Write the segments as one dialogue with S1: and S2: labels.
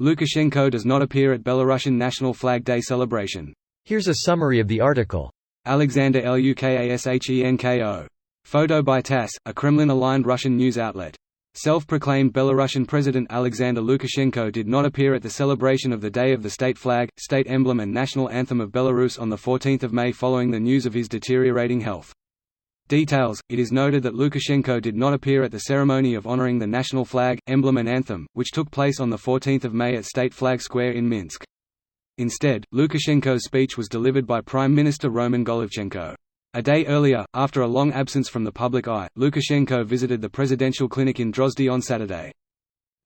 S1: Lukashenko does not appear at Belarusian National Flag Day celebration.
S2: Here's a summary of the article.
S1: Alexander Lukashenko. Photo by TASS, a Kremlin-aligned Russian news outlet. Self-proclaimed Belarusian President Alexander Lukashenko did not appear at the celebration of the Day of the State Flag, state emblem and national anthem of Belarus on 14 May following the news of his deteriorating health. Details: it is noted that Lukashenko did not appear at the ceremony of honoring the national flag, emblem and anthem, which took place on 14 May at State Flag Square in Minsk. Instead, Lukashenko's speech was delivered by Prime Minister Roman Golovchenko. A day earlier, after a long absence from the public eye, Lukashenko visited the presidential clinic in Drozhdy on Saturday.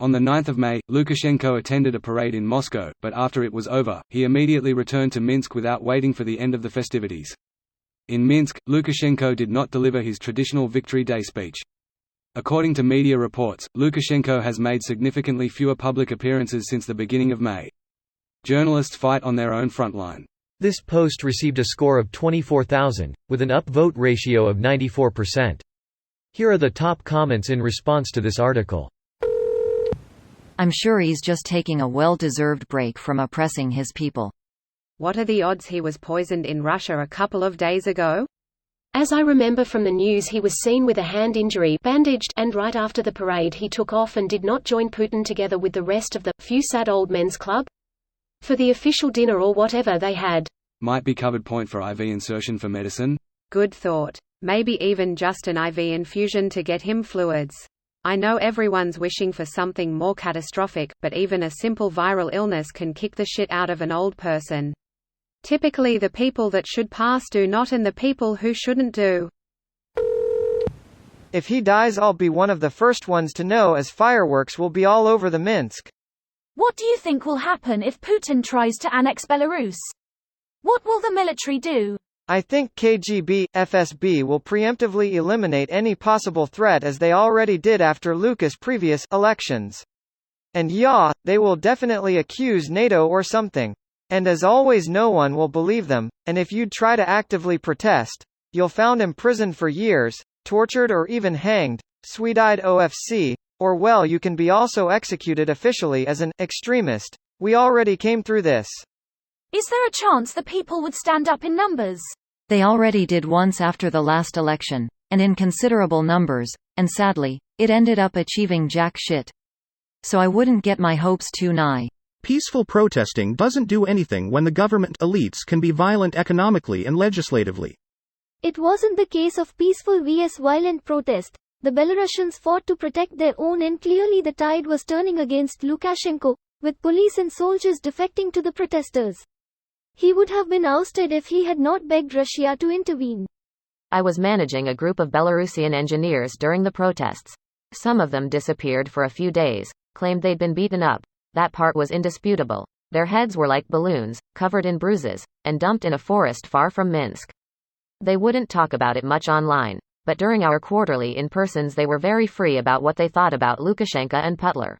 S1: On 9 May, Lukashenko attended a parade in Moscow, but after it was over, he immediately returned to Minsk without waiting for the end of the festivities. In Minsk, Lukashenko did not deliver his traditional Victory Day speech. According to media reports, Lukashenko has made significantly fewer public appearances since the beginning of May. Journalists fight on their own frontline.
S2: This post received a score of 24,000, with an upvote ratio of 94%. Here are the top comments in response to this article.
S3: I'm sure he's just taking a well-deserved break from oppressing his people.
S4: What are the odds he was poisoned in Russia a couple of days ago?
S5: As I remember from the news, he was seen with a hand injury, bandaged, and right after the parade he took off and did not join Putin together with the rest of the few sad old men's club for the official dinner or whatever they had.
S1: Might be covered point for IV insertion for medicine?
S4: Good thought. Maybe even just an IV infusion to get him fluids. I know everyone's wishing for something more catastrophic, but even a simple viral illness can kick the shit out of an old person. Typically the people that should pass do not, and the people who shouldn't do.
S6: If he dies, I'll be one of the first ones to know, as fireworks will be all over the Minsk.
S7: What do you think will happen if Putin tries to annex Belarus? What will the military do?
S6: I think KGB, FSB will preemptively eliminate any possible threat, as they already did after Luka's previous elections. And yeah, they will definitely accuse NATO or something. And as always, no one will believe them, and if you'd try to actively protest, you'll found imprisoned for years, tortured or even hanged, sweet-eyed OFC, or well, you can be also executed officially as an extremist. We already came through this.
S7: Is there a chance the people would stand up in numbers?
S3: They already did once after the last election, and in considerable numbers, and sadly, it ended up achieving jack shit. So I wouldn't get my hopes too nigh.
S8: Peaceful protesting doesn't do anything when the government elites can be violent economically and legislatively.
S9: It wasn't the case of peaceful vs violent protest. The Belarusians fought to protect their own, and clearly the tide was turning against Lukashenko, with police and soldiers defecting to the protesters. He would have been ousted if he had not begged Russia to intervene.
S10: I was managing a group of Belarusian engineers during the protests. Some of them disappeared for a few days, claimed they'd been beaten up. That part was indisputable. Their heads were like balloons, covered in bruises, and dumped in a forest far from Minsk. They wouldn't talk about it much online, but during our quarterly in-persons they were very free about what they thought about Lukashenko and Putler.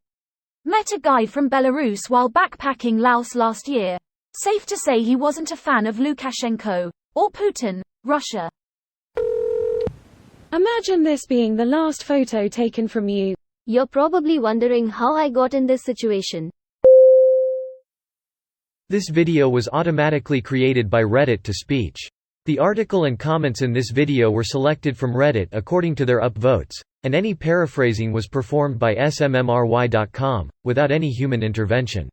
S7: Met a guy from Belarus while backpacking Laos last year. Safe to say he wasn't a fan of Lukashenko, or Putin, Russia.
S5: Imagine this being the last photo taken from you.
S9: You're probably wondering how I got in this situation.
S2: This video was automatically created by Reddit to speech. The article and comments in this video were selected from Reddit according to their upvotes, and any paraphrasing was performed by smmry.com, without any human intervention.